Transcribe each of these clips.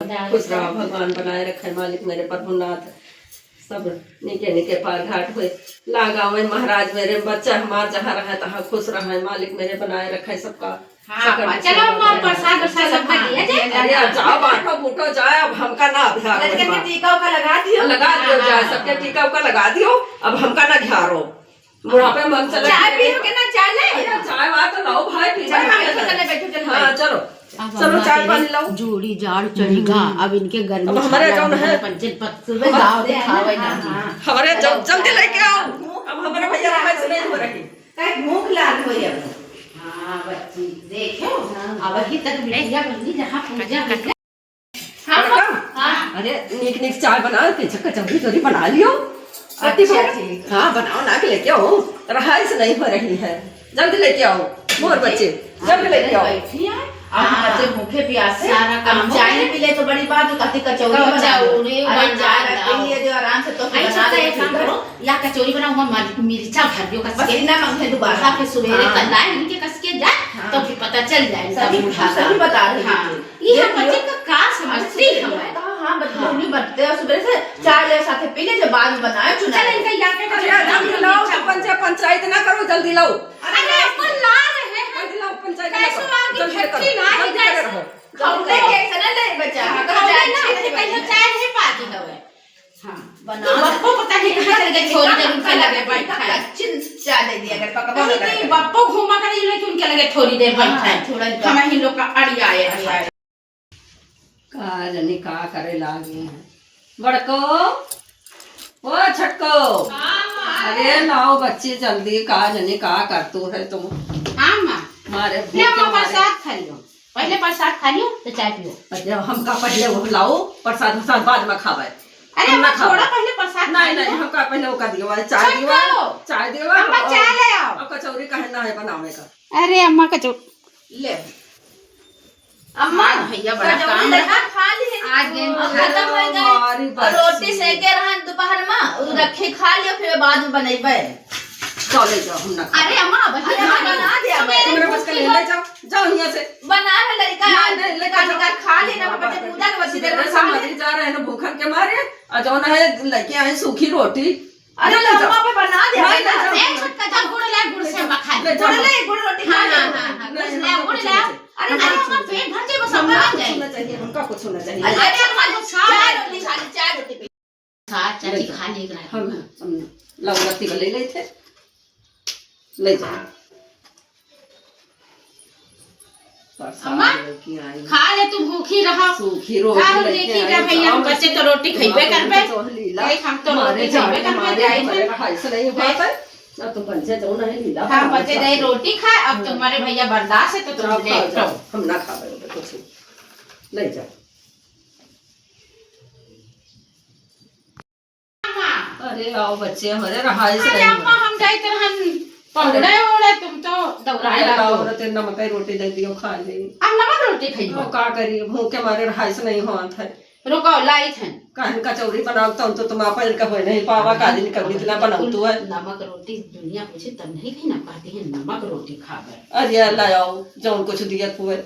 खुश रहो, भगवान बनाए रखे मालिक मेरे प्रभुनाथ। सब निके निके पार घाट हुए लागा में महाराज मेरे बच्चा हमार जहाँ रहे तहाँ खुश रहे मालिक मेरे बनाए रखे सबका। चलो प्रसाद प्रसाद सब खा लिया जाए। जाओ बांटो बूटो जाए, अब हमका ना अभ्यास टीका का लगा दियो जाए, सबके टीका उका लगा दियो, अब हमका ना घारो बुढ़ापे में हम चले। चाय पियोगे ना? चाय ले चाय वाय तो लाओ भाई, बैठो। हाँ चलो चलो चाय पानी लाओ। जोड़ी जाड़ चढ़ेगा अब इनके गर्मी। अब हमारे जौन है हमारे जल्दी लेके आओ, अब हमारे भैया से नहीं हो रही भूख लाल हो। हाँ बच्ची देखो अब अभी तक बिटिया बनी जहाँ पूजा करके। अरे नीक नीक चाय बना के कचौड़ी चोरी बना लियो। हाँ बनाओ ना के लेके आओ, रहाइश नहीं हो रही है, जल्दी लेके आओ मोर बच्चे, जल्दी लेके आओ। बच्चे भूखे प्यासे सारा काम चाय पी ले तो बड़ी बात है। कति कचौड़ी आराम से तो काम करो या कचौड़ी बनाओ, मिर्चा भर दियो कस के ना मांगे दोबारा, फिर सवेरे कलाई इनके कस के जाए तो फिर पता चल जाए। सभी बता रहे हैं ये हम बच्चे का समझती है। हाँ बच्चे बनते हैं सुबह से चाय ले साथे पी ले, जब बाद में बनाए चुना इनका या के पंचायत ना करो, जल्दी लाओ। अरे अपन ला रहे हैं, जल्दी लाओ पंचायत कैसे आगे फैक्ट्री ना ही जाए खाते कैसे ना ले बच्चा अगर जाए ना अपने पहले चाय नहीं पाती हवे। हां बनाओ बप्पो पता नहीं कहां चल गए, छोरी जरूर के लगे बैठा है चिन चाय दे दिया अगर पकवा नहीं बप्पो घुमा कर ये कि उनके लगे थोड़ी देर बैठा है। थोड़ा हम ही लोग का अड़िया है का जनी का करे लागे हैं बड़को ओ छटको। अरे लाओ बच्चे जल्दी, का जनी का करतू है तुम। हां मां मारे ले प्रसाद खा लियो, पहले प्रसाद खा लियो तो चाय पियो। अरे हमका पहले वो लाओ प्रसाद बाद में खावे। अरे हम थोड़ा पहले प्रसाद नहीं हमका पहले वो का दियो, चाय दियो अम्मा चाय ले आओ। अब कचौड़ी कहना है बनावे का। अरे अम्मा कचौड़ी ले अम्मा भैया बड़ा काम खा ली आज दिन खत्म हो गए और रोटी सेके रहन दोपहर में रखे खा लियो, फिर बाद में बनैबे। चले जाओ हम ना। अरे अम्मा भैया बना दे मेरे बस के ले जाओ, जाओ यहां से बना है लड़का लेकर खा लेना बच्चे पूजा के बच्चे देर खा ले जा रहे हैं भूखन के मारे और जो ना है लेके आए सूखी रोटी। अरे अम्मा पे बना दे एक छोटा जा गुड़ ले, गुड़ से खा ले, गुड़ रोटी खा ले। हां गुड़ ले। अरे अम्मा पेट भर जाए, बस अम्मा आ जाए चाहिए हमका कुछ होना चाहिए। अरे अम्मा चाय रोटी खा ले, चाय रोटी साथ चाची खा ले एक हम लौगती ले ले थे ले जाओ। अम्मा खा ले, तू भूखी रहा सूखी रोटी देखी जा भैया बच्चे तो रोटी खइबे करबे, हम तो रोटी खइबे करबे जाई है ऐसे नहीं बात है। अब तुम बच्चे जाओ ना लीला हां बच्चे नहीं रोटी खाए, अब तुम्हारे भैया बर्दाश्त है तो तुम ले जाओ, हम ना खावे कुछ ले जाओ। अरे आओ बच्चे हमारे रहाई से नहीं। अम्मा हम गए तो हम पकड़े ओड़े, तुम तो दौड़ाए लाओ रे नमक की रोटी दे दियो खा ले। अब नमक रोटी खाइयो का करिए भूख के मारे रहाई से नहीं होत है। रुको लाई थे कहन कचौड़ी बनाओ तो तुम अपन का होय नहीं पावा का दिन कभी इतना बनाऊ तू है। नमक रोटी दुनिया पूछे तब नहीं खाई ना पाती है, नमक रोटी खावे। अरे लाओ जौन कुछ दिया हुए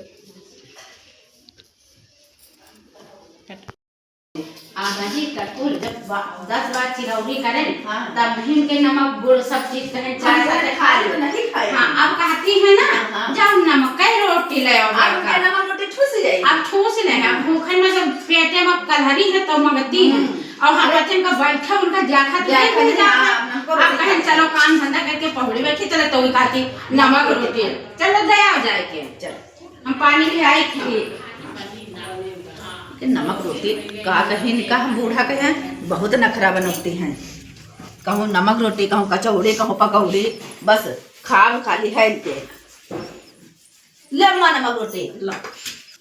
नहीं कटोल जब 10 बार चिरौरी करें तब नहीं के नमक गुड़ सब चीज कहें चाय साथ खा ले नहीं खाए। हाँ अब कहती है ना जब नमक की रोटी ले आओ, नमक रोटी ठूस जाएगी। अब ठूस नहीं है भूखे में जब पेटे में कलहरी है तो मंगती है और हम बच्चन का बैठा उनका जाखा अब कहें चलो काम धंधा करके पहुड़ी बैठी चले तो कहती नमक रोटी चलो दया जाए के चलो हम पानी ले आए थे। नमक रोटी का कहीं का हम बूढ़ा कहे बहुत नखरा बनती हैं, कहूँ नमक रोटी कहूँ कचौड़ी कहूँ पकौड़ी, बस खाब खाली है इनके ले अम्मा नमक रोटी ला।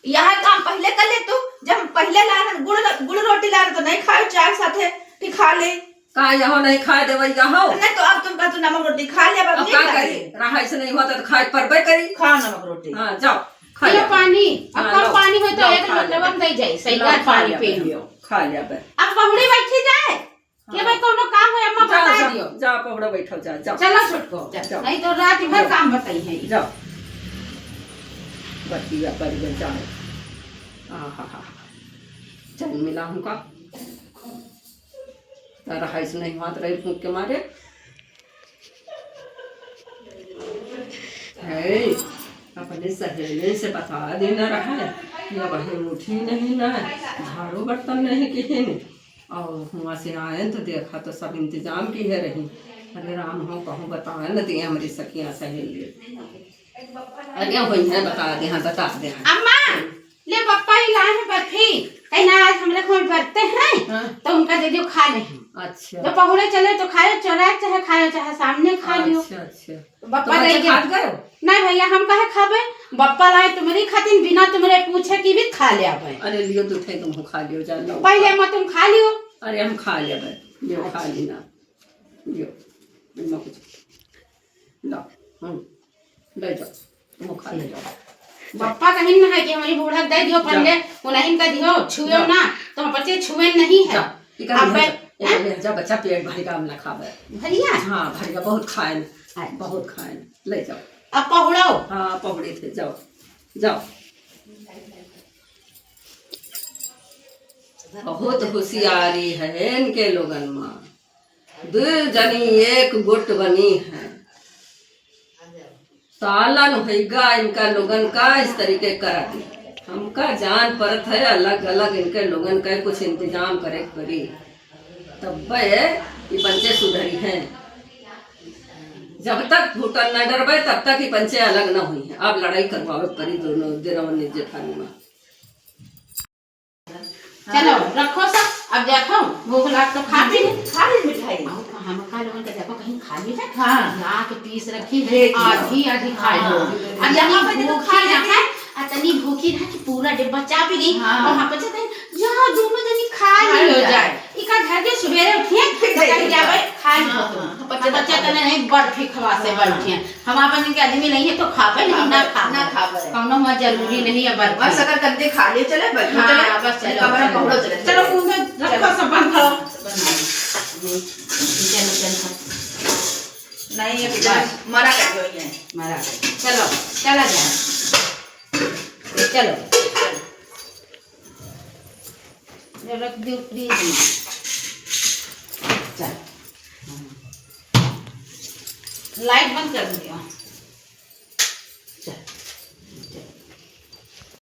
यह काम पहले कर ले तू, जब पहले ला गुड़ रोटी ला तो नहीं खाओ चाय साथे कि खा ले का यहाँ नहीं खा देवे यहाँ नहीं तो अब तुम का तू नमक रोटी खा ले। अब का करी रहाई से नहीं होता तो खाए परबे करी खा नमक रोटी। हां जाओ पियो पानी, अब कम पानी हो तो एक लोटवा में दे जाए सही बात पानी पी लियो खा लिया बे। अब पहुड़ी बैठी जाए के भाई कोनो काम है अम्मा बता दियो। जा पहुड़ा बैठो जा जाओ चलो छोटको नहीं तो रात भर काम बताई है जाओ बतिया पर जाओ। हां चैन मिला हमका, रहा नहीं हाथ रही फूक के मारे है। अपने सहेली से बता देना रहा है, या वही उठी नहीं ना, झाड़ू बर्तन नहीं किए ने, और वहाँ से आए तो देखा तो सब इंतजाम की है रही। अरे राम हो कहूँ बताए न दिए हमारी सखियाँ सहेली, अरे वही है बता दे, हाँ बता दे। अम्मा ले पप्पा ही लाए हैं बर्फी, कहीं ना आज हमरे घर बरते हैं। हाँ? तो उनका दे दियो खा ले। अच्छा तो पहुले चले तो खाए, चौराहे चाहे खाए चाहे सामने खा लियो। अच्छा अच्छा बप्पा दे गए नहीं भैया, हम कहे खाबे, बप्पा लाए तुम्हारी खातिर बिना तुम्हारे पूछे की भी खा ले आवे। अरे लियो तो थे तुम खा लियो, जा लो पहले मत तुम खा लियो। अरे हम खा ले भाई, लियो खा लेना, लियो बिना कुछ ला, ले जाओ तुम खा ले जाओ। बप्पा कहीं ना है कि हमारी बूढ़ा दे दियो पहले, उन्हें का दियो छुए ना, तो हम बच्चे छुए नहीं है। अब जा बच्चा पेट भरी काम ना खावे भैया। हाँ भरिया बहुत खाए, बहुत खाए, ले जाओ। अब पहुड़ाओ, हाँ पहुड़े थे, जाओ जाओ। बहुत होशियारी है इनके लोगन माँ, दो जनी एक गुट बनी है, सालन होगा इनका लोगन का इस तरीके कर दी। हमका जान परत है अलग अलग इनके लोगन का कुछ इंतजाम करे करी, तब ये पंचे सुधरी हैं। जब तक भूटन न डरबे तब तक ये पंचे अलग न हुई हैं। अब लड़ाई करवावे परी दोनों देरावन जेठानी में। चलो रखो सब, अब देखो भूख लाग तो खा पी मिठाई। हम खा लोगन के देखो कहीं खा ली है। हाँ ला के पीस रखी है, आधी आधी खा लो। अब यहाँ पे तो खा रहा तनी भूखी रहा कि पूरा डिब्बा चा पी गई। और वहाँ पर जाते जहाँ दोनों जनी खा ली हो जाए, इका घर के सवेरे उठिए तो कहीं जावे खा ली हो तो बच्चा तने नहीं बर्फी खवा से बैठे। हम अपन के आदमी नहीं है तो खावे नहीं ना खा कौनो हुआ जरूरी नहीं है बर्फी, बस अगर कंदे खा लिए चले बर्फी चले बस चलो कमरा पहुंचो चले। चलो मुंह में रखो सब बंद करो, चलो चलो नहीं ये बिचारा मरा कर दो, ये मरा। चलो चला जाए, चलो रख दियो फ्रीज में। चल लाइट बंद कर दियो।